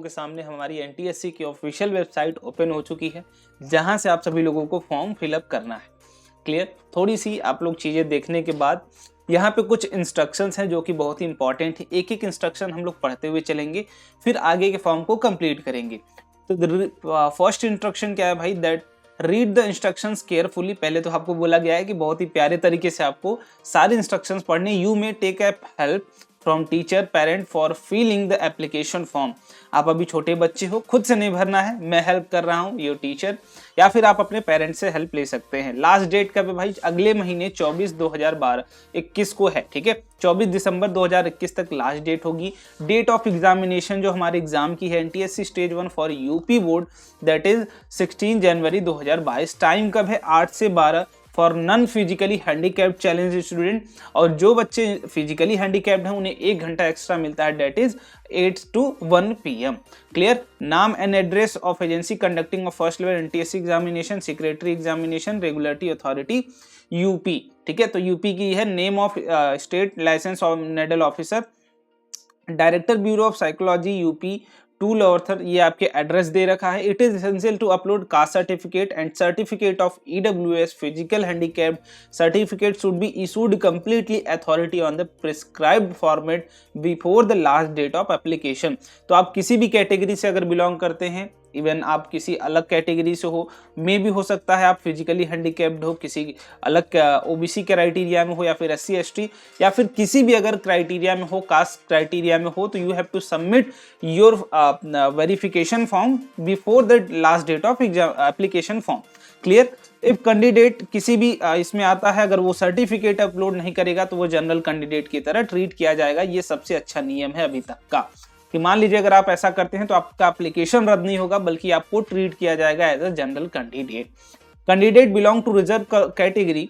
के सामने हमारी एनटीएससी की ऑफिशियल वेबसाइट ओपन हो चुकी है, जहां से आप सभी लोगों को फॉर्म फिलअप करना है। क्लियर? थोड़ी सी आप लोग चीज़ें देखने के बाद यहाँ पे कुछ इंस्ट्रक्शंस हैं जो कि बहुत ही इंपॉर्टेंट है। एक एक इंस्ट्रक्शन हम लोग पढ़ते हुए चलेंगे, फिर आगे के फॉर्म को कंप्लीट करेंगे। तो फर्स्ट इंस्ट्रक्शन क्या है भाई? That read the instructions carefully. पहले तो आपको बोला गया है कि बहुत ही प्यारे तरीके से आपको सारे इंस्ट्रक्शंस पढ़ने। You may take a help from teacher parent for filling the application form. आप अभी छोटे बच्चे हो, खुद से नहीं भरना है, मैं हेल्प कर रहा हूँ, योर टीचर, या फिर आप अपने पेरेंट्स से हेल्प ले सकते हैं। लास्ट डेट कब है भाई? अगले महीने 24/2021 को है, ठीक है। 24 दिसंबर 2021 तक लास्ट डेट होगी। डेट ऑफ एग्जामिनेशन जो हमारे एग्जाम की है NTSC stage 1 for UP board, that is 16 January 2022। Time कब है? 8 से 12 for non physically handicapped challenge student. और जो बच्चे फिजिकली हैंडीकैप्ड हैं उन्हें 1 घंटा एक्स्ट्रा मिलता है, date is 8 to 1 PM। Clear? नाम and address of agency conducting of first level NTSC examination, secretary examination, regulatory authority UP, ठीक है। तो यूपी की है। Name of state licence of nodal officer, director bureau of psychology UP, tool author, ये आपके address दे रखा है। It is essential to upload caste certificate and certificate of EWS physical handicapped. Certificate should be issued completely authority on the prescribed format before the last date of application. तो आप किसी भी category से अगर belong करते हैं, even आप किसी अलग कैटेगरी से हो, मे भी हो सकता है आप फिजिकली हैंडीकैप्ड हो, किसी अलग ओबीसी क्राइटेरिया में हो, या फिर एससी एसटी, या फिर किसी भी अगर क्राइटेरिया में हो, कास्ट क्राइटेरिया में हो, तो you have to submit your verification form before the last date of application form. Clear? If candidate किसी भी इसमें आता है, अगर वो सर्टिफिकेट अपलोड नहीं करेगा तो वो जनरल कैंडिडेट की तरह ट्रीट किया जाएगा। ये सबसे अच्छा नियम है अभी तक का, कि मान लीजिए अगर आप ऐसा करते हैं तो आपका एप्लीकेशन रद्द नहीं होगा, बल्कि आपको ट्रीट किया जाएगा as a general candidate. Candidate belong to reserve category,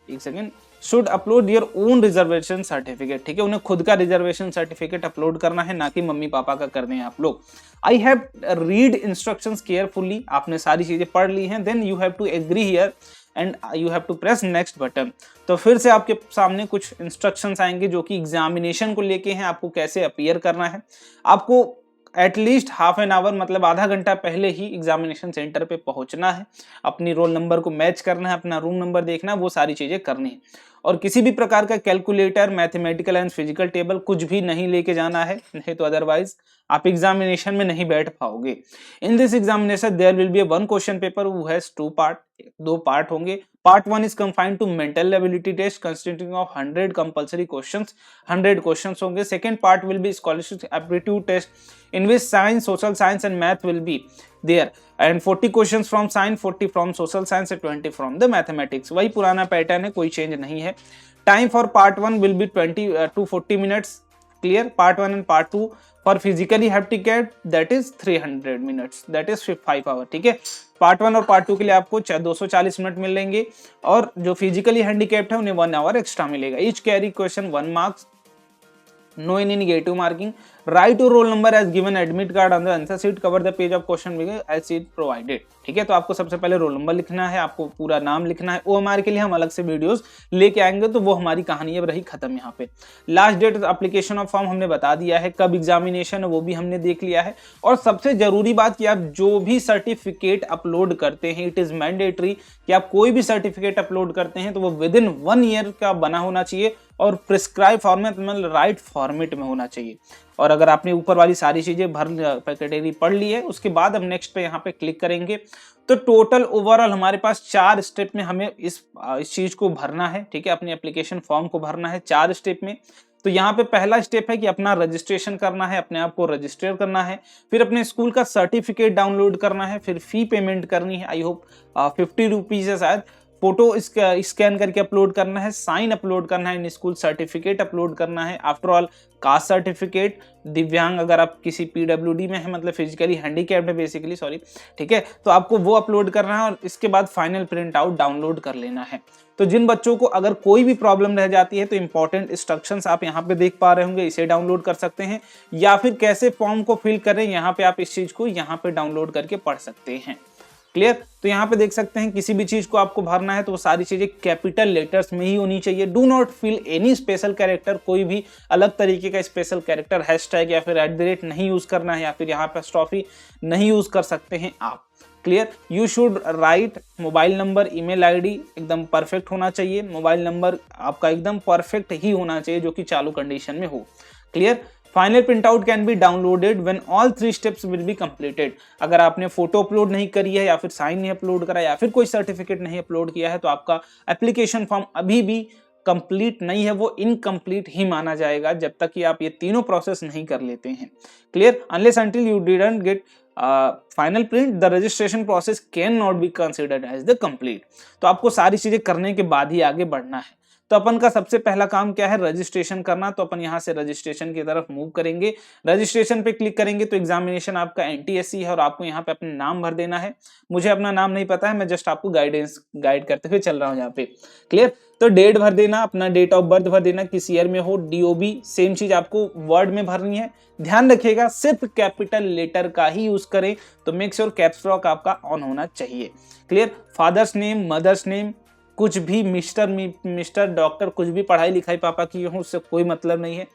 एक second, should upload your own reservation certificate, ठीक है। उन्हें खुद का रिजर्वेशन सर्टिफिकेट अपलोड करना है, ना कि मम्मी पापा का करने हैं आप लोग। I have read instructions carefully, आपने सारी चीजें पढ़ ली हैं। Then you have to agree here and you have to press next button. तो फिर से आपके सामने कुछ इंस्ट्रक्शंस आएंगे जो कि एग्जामिनेशन को लेके हैं, आपको कैसे अपीयर करना है। आपको एटलीस्ट हाफ एन आवर, मतलब आधा घंटा पहले ही एग्जामिनेशन सेंटर पे पहुंचना है, अपनी रोल नंबर को मैच करना है, अपना रूम नंबर देखना है, वो सारी चीजें करनी है। और किसी भी प्रकार का calculator, mathematical and physical table कुछ भी नहीं लेके जाना है, नहीं तो अदरवाइज आप एग्जामिनेशन में नहीं बैठ पाओगे। In this examination there will be one question paper who has 2 part, 2 part होंगे। Part 1 is confined to mental ability test consisting of 100 compulsory questions, 100 questions होंगे। Second part will be scholarship aptitude test in which science, social science and math will be there and 40 questions from science, 40 from social science and 20 from the mathematics। वही पुराना pattern है, कोई change नहीं है। Time for part 1 will be 20 to 40 minutes। क्लियर? Part 1 and part 2 for physically handicapped that is 300 minutes, that is 5 hour, ठीक है। Part 1 और पार्ट 2 के लिए आपको 240 मिनट मिलेंगे, और जो फिजिकली हैंडीकैप्ड है उन्हें 1 आवर एक्स्ट्रा मिलेगा। Each carry question 1 marks, no any negative marking. Write your roll number as given admit card on the answer sheet, cover the page of question as sheet provided, ठीक है। तो आपको सबसे पहले roll number लिखना है, आपको पूरा नाम लिखना है। ओएमआर के लिए हम अलग से वीडियोस लेके आएंगे, तो वो हमारी कहानी अब रही खत्म। यहाँ पे last date application of form हमने बता दिया है, कब एग्जामिनेशन है वो भी हमने देख लिया है। और सबसे जरूरी बात कि आप जो भी सर्टिफिकेट अपलोड करते हैं, इट इज मैंडेटरी कि आप कोई भी सर्टिफिकेट अपलोड करते हैं तो वो विद इन 1 ईयर का बना होना चाहिए, और प्रिस्क्राइब फॉर्मेट मतलब राइट फॉर्मेट में होना चाहिए। और अगर आपने ऊपर वाली सारी चीजें कैटेगरी पढ़ ली है, उसके बाद हम नेक्स्ट पे यहाँ पे क्लिक करेंगे। तो टोटल ओवरऑल हमारे पास 4 स्टेप में हमें इस चीज को भरना है, ठीक है। अपनी एप्लीकेशन फॉर्म को भरना है 4 स्टेप में। तो यहाँ पे पहला स्टेप है कि अपना रजिस्ट्रेशन करना है, अपने आप को रजिस्टर करना है, फिर अपने स्कूल का सर्टिफिकेट डाउनलोड करना है, फिर फी पेमेंट करनी है, आई होप 50 रुपीज है शायद। फोटो स्कैन करके अपलोड करना है, साइन अपलोड करना है, इन स्कूल सर्टिफिकेट अपलोड करना है। आफ्टर ऑल कास्ट सर्टिफिकेट, दिव्यांग अगर आप किसी पीडब्ल्यूडी में है, मतलब फिजिकली हैंडीकैप्ड है बेसिकली, सॉरी, ठीक है, तो आपको वो अपलोड करना है, और इसके बाद फाइनल प्रिंट आउट डाउनलोड कर लेना है। तो जिन बच्चों को अगर कोई भी प्रॉब्लम रह जाती है तो इंपॉर्टेंट इंस्ट्रक्शंस आप यहाँ पे देख पा रहे होंगे, इसे डाउनलोड कर सकते हैं, या फिर कैसे फॉर्म को फिल करें, यहाँ पे आप इस चीज को यहाँ पे डाउनलोड करके पढ़ सकते हैं। क्लियर। तो यहाँ पे देख सकते हैं किसी भी चीज को आपको भरना है तो वो सारी चीजें कैपिटल लेटर्स में ही होनी चाहिए। Do not fill any special character, कोई भी अलग तरीके का स्पेशल कैरेक्टर, हैशटैग या फिर @ नहीं यूज करना है, या फिर यहाँ पे स्टॉफी नहीं यूज कर सकते हैं आप। Clear. You should write mobile number, email ID एकदम परफेक्ट होना चाहिए। मोबाइल नंबर आपका एकदम परफेक्ट ही होना चाहिए जो कि चालू कंडीशन में हो। Clear. Final print out can be downloaded when all 3 steps will be completed. अगर आपने फोटो अपलोड नहीं करी है या फिर साइन नहीं अपलोड करा या फिर कोई सर्टिफिकेट नहीं अपलोड किया है तो आपका एप्लीकेशन फॉर्म अभी भी कंप्लीट नहीं है, वो इनकम्प्लीट ही माना जाएगा जब तक कि आप ये तीनों प्रोसेस नहीं कर लेते हैं। Clear. Unless until you didn't get final print the registration process can not be considered as the complete. तो आपको सारी चीजें करने के बाद ही आगे बढ़ना है। तो अपन का सबसे पहला काम क्या है, रजिस्ट्रेशन करना। तो अपन यहाँ से रजिस्ट्रेशन की तरफ मूव करेंगे। रजिस्ट्रेशन पे क्लिक करेंगे तो एग्जामिनेशन आपका NTSC है और आपको यहाँ पे अपना नाम भर देना है। मुझे अपना नाम नहीं पता है, मैं जस्ट आपको गाइड करते हुए चल रहा हूँ यहाँ पे। क्लियर। तो डेट भर देना, अपना डेट ऑफ बर्थ भर देना, किस ईयर में हो, DOB सेम चीज आपको वर्ड में भरनी है। ध्यान रखिएगा सिर्फ कैपिटल लेटर का ही यूज करें, तो मेक श्योर कैप्स लॉक आपका ऑन होना चाहिए। Clear. Father's name, mother's name, कुछ भी मिस्टर डॉक्टर, कुछ भी पढ़ाई लिखाई पापा की हो उससे कोई मतलब नहीं है।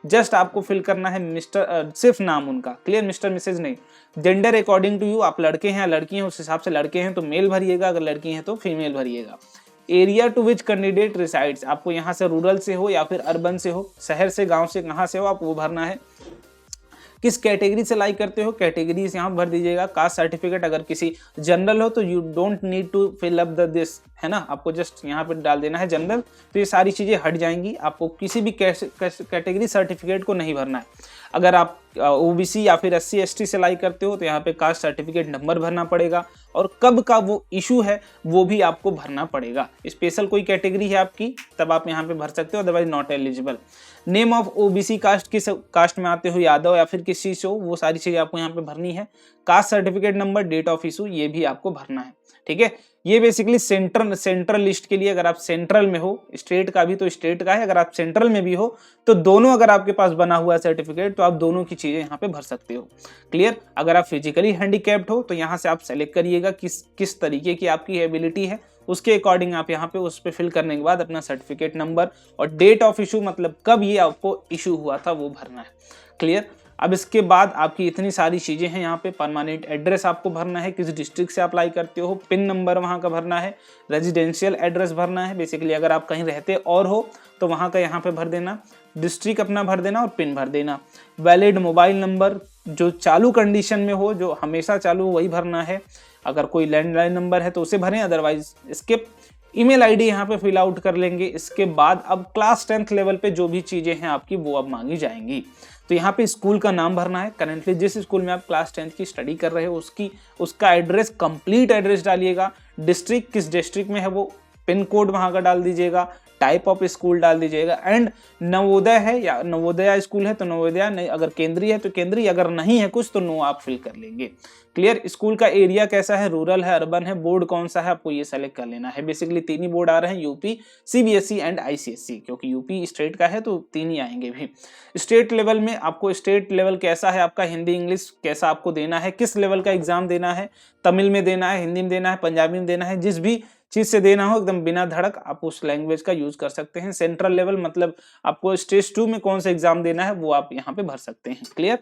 जस्ट आपको फिल करना है मिस्टर, सिर्फ नाम उनका। क्लियर। मिस्टर मिसेज नहीं। जेंडर अकॉर्डिंग टू यू, आप लड़के हैं या लड़की हैं उस हिसाब से, लड़के हैं तो मेल भरिएगा, अगर लड़की हैं तो फीमेल भरिएगा। Area to which candidate resides, आपको यहाँ से रूरल से हो या फिर अर्बन से हो, शहर से, गांव से, कहाँ से हो आप वो भरना है। किस कैटेगरी से लाइक करते हो, कैटेगरीज यहाँ भर दीजिएगा। कास्ट सर्टिफिकेट, अगर किसी जनरल हो तो you don't need to fill up the this, है ना, आपको जस्ट यहाँ पे डाल देना है जनरल। तो ये सारी चीजें हट जाएंगी, आपको किसी भी कैटेगरी सर्टिफिकेट को नहीं भरना है। अगर आप OBC या फिर SC ST से लाइक करते हो तो यहाँ पे कास्ट सर्टिफिकेट नंबर भरना पड़ेगा और कब का वो इशू है वो भी आपको भरना पड़ेगा। स्पेशल कोई कैटेगरी है आपकी तब आप यहाँ पे भर सकते हो, otherwise not eligible. Name of OBC caste, किस कास्ट में आते हो, यादव या फिर किस चीज से हो, वो सारी चीजें आपको यहाँ पे भरनी है। Caste certificate number, date of issue, ये भी आपको भरना है। ठीक है। ये बेसिकली सेंट्रल लिस्ट के लिए, अगर आप सेंट्रल में हो, स्टेट का भी तो स्टेट का है, अगर आप सेंट्रल में भी हो तो दोनों, अगर आपके पास बना हुआ है सर्टिफिकेट तो आप दोनों की चीजें यहाँ पे भर सकते हो। क्लियर। अगर आप फिजिकली हैंडीकैप्ड हो तो यहाँ से आप सेलेक्ट करिएगा किस तरीके की आपकी एबिलिटी है, उसके अकॉर्डिंग आप यहाँ पे उस पर फिल करने के बाद अपना सर्टिफिकेट नंबर और डेट ऑफ इशू, मतलब कब ये आपको इशू हुआ था, वो भरना है। क्लियर। अब इसके बाद आपकी इतनी सारी चीजें हैं यहाँ पे। परमानेंट एड्रेस आपको भरना है, किस डिस्ट्रिक्ट से अप्लाई करते हो, पिन नंबर वहाँ का भरना है, रेजिडेंशियल एड्रेस भरना है, बेसिकली अगर आप कहीं रहते और हो तो वहाँ का यहाँ पे भर देना, डिस्ट्रिक्ट अपना भर देना और पिन भर देना। वैलिड मोबाइल नंबर जो चालू कंडीशन में हो, जो हमेशा चालू, वही भरना है। अगर कोई लैंडलाइन नंबर है तो उसे भरें, अदरवाइज स्किप। ईमेल आईडी यहाँ पे फिल आउट कर लेंगे। इसके बाद अब क्लास 10th लेवल पे जो भी चीजें हैं आपकी वो अब मांगी जाएंगी। तो यहाँ पे स्कूल का नाम भरना है, करेंटली जिस स्कूल में आप क्लास 10th की स्टडी कर रहे हो उसका एड्रेस, कंप्लीट एड्रेस डालिएगा। डिस्ट्रिक्ट किस डिस्ट्रिक्ट में है वो, पिन कोड वहां का डाल दीजिएगा, टाइप ऑफ स्कूल डाल दीजिएगा। एंड नवोदय है या नवोदया स्कूल है तो नवोदया, नहीं अगर केंद्रीय है तो केंद्रीय, अगर नहीं है कुछ तो नो आप फिल कर लेंगे। क्लियर। स्कूल का एरिया कैसा है, रूरल है, अर्बन है, बोर्ड कौन सा है, आपको ये सेलेक्ट कर लेना है। बेसिकली 3 ही बोर्ड आ रहे हैं, UP, CBSE एंड ICSE, क्योंकि UP स्टेट का है तो 3 ही आएंगे भी। स्टेट लेवल में आपको, स्टेट लेवल कैसा है आपका, हिंदी इंग्लिश कैसा आपको देना है, किस लेवल का एग्जाम देना है, तमिल में देना है, हिंदी में देना है, पंजाबी में देना है, जिस भी चीज से देना हो एकदम बिना धड़क आप उस लैंग्वेज का यूज कर सकते हैं। सेंट्रल लेवल मतलब आपको स्टेज 2 में कौन सा एग्जाम देना है वो आप यहाँ पे भर सकते हैं। क्लियर।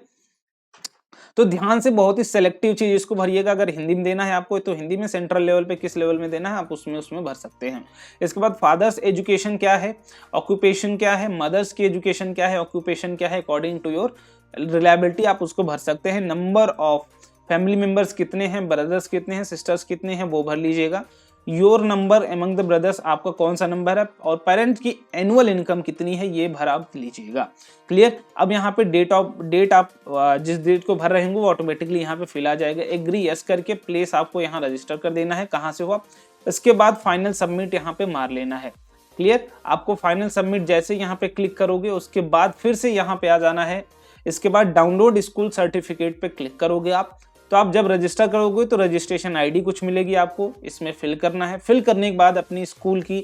तो ध्यान से बहुत ही सेलेक्टिव चीज इसको भरिएगा। अगर हिंदी में देना है आपको तो हिंदी में, सेंट्रल लेवल पे किस लेवल में देना है आप उसमें भर सकते हैं। इसके बाद फादर्स एजुकेशन क्या है, ऑक्यूपेशन क्या है, मदर्स की एजुकेशन क्या है, ऑक्यूपेशन क्या है, अकॉर्डिंग टू योर रिलायबिलिटी आप उसको भर सकते हैं। नंबर ऑफ फैमिली मेंबर्स कितने हैं, ब्रदर्स कितने हैं, सिस्टर्स कितने हैं वो भर लीजिएगा। Your number among the brothers, आपका कौन सा नंबर है, और पेरेंट की एनुअल इनकम कितनी है ये भर आप लीजिएगा। क्लियर। अब यहाँ पे डेट आप जिस डेट को भर रहे होंगे वो ऑटोमेटिकली यहाँ पे फिल आ जाएगा। एग्री यस करके प्लेस आपको यहाँ रजिस्टर कर देना है, कहाँ से हो आप। इसके बाद फाइनल सबमिट यहाँ पे मार लेना है। क्लियर। आपको फाइनल सबमिट जैसे यहाँ पे क्लिक करोगे उसके बाद फिर से यहाँ पे आ जाना है। इसके बाद डाउनलोड स्कूल सर्टिफिकेट पे क्लिक करोगे आप, तो आप जब रजिस्टर करोगे तो रजिस्ट्रेशन ID कुछ मिलेगी आपको, इसमें फिल करना है। फिल करने के बाद अपनी स्कूल की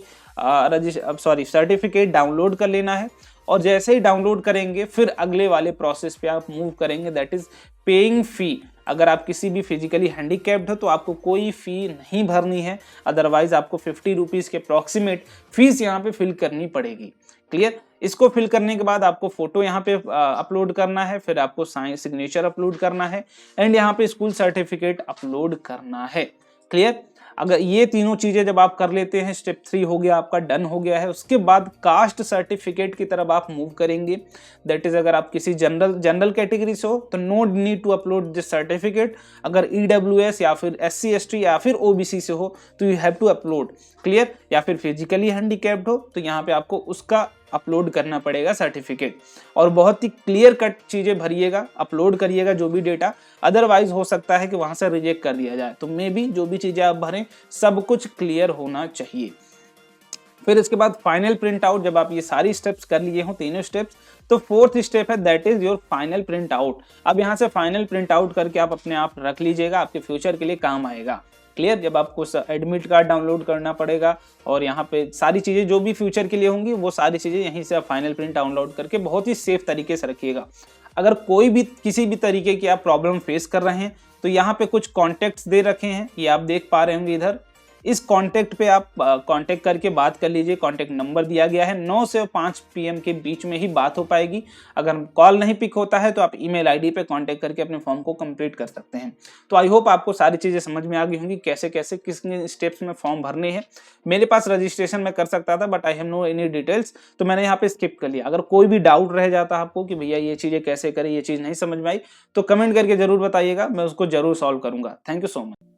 सर्टिफिकेट डाउनलोड कर लेना है और जैसे ही डाउनलोड करेंगे फिर अगले वाले प्रोसेस पे आप मूव करेंगे, दैट इज पेइंग फी। अगर आप किसी भी फिजिकली हैंडीकैप्ड हो तो आपको कोई फ़ी नहीं भरनी है, अदरवाइज आपको 50 रुपीज़ के अप्रॉक्सीमेट फीस यहाँ पे फिल करनी पड़ेगी। क्लियर? इसको फिल करने के बाद आपको फोटो यहाँ पे अपलोड करना है, फिर आपको साइन सिग्नेचर अपलोड करना है एंड यहाँ पे स्कूल सर्टिफिकेट अपलोड करना है। क्लियर? अगर ये तीनों चीजें जब आप कर लेते हैं, स्टेप 3 हो गया आपका, डन हो गया है। उसके बाद कास्ट सर्टिफिकेट की तरफ आप मूव करेंगे। दैट इज अगर आप किसी जनरल कैटेगरी से हो तो no need to upload this certificate. अगर ईडब्ल्यूएस या फिर एससी एसटी या फिर ओबीसी से हो तो you have to upload. Clear? या फिर फिजिकली हैंडीकैप्ड हो तो यहाँ पे आपको उसका अपलोड करना पड़ेगा सर्टिफिकेट, और बहुत ही क्लियर कट चीजें भरिएगा, अपलोड करिएगा जो भी डेटा, अदरवाइज हो सकता है कि वहां से रिजेक्ट कर दिया जाए। तो मे बी जो भी चीजें आप भरें सब कुछ क्लियर होना चाहिए। फिर इसके बाद फाइनल प्रिंट आउट, जब आप ये सारी स्टेप्स कर लिए हो, तीनों स्टेप्स, तो फोर्थ स्टेप है that is your final print out. अब यहाँ से फाइनल प्रिंट आउट करके आप अपने आप रख लीजिएगा, आपके फ्यूचर के लिए काम आएगा। क्लियर? जब आपको एडमिट कार्ड डाउनलोड करना पड़ेगा और यहाँ पे सारी चीजें जो भी फ्यूचर के लिए होंगी वो सारी चीजें यहीं से आप फाइनल प्रिंट डाउनलोड करके बहुत ही सेफ तरीके से रखिएगा। अगर कोई भी किसी भी तरीके की आप प्रॉब्लम फेस कर रहे हैं तो यहाँ पे कुछ कॉन्टेक्ट्स दे रखे हैं, ये आप देख पा रहे होंगे इधर। इस कॉन्टेक्ट पे आप कॉन्टेक्ट करके बात कर लीजिए। कॉन्टेक्ट नंबर दिया गया है, 9 से 5 PM के बीच में ही बात हो पाएगी। अगर कॉल नहीं पिक होता है तो आप ईमेल आईडी पे कॉन्टेक्ट करके अपने फॉर्म को कंप्लीट कर सकते हैं। तो आई होप आपको सारी चीज़ें समझ में आ गई होंगी, कैसे कैसे किस स्टेप्स में फॉर्म भरने हैं। मेरे पास रजिस्ट्रेशन में कर सकता था but I have no any details, तो मैंने यहाँ पे स्किप कर लिया। अगर कोई भी डाउट रह जाता है आपको कि भैया ये चीज़ें कैसे करें, ये चीज़ नहीं समझ में आई, तो कमेंट करके जरूर बताइएगा, मैं उसको जरूर सॉल्व करूंगा। Thank you so much.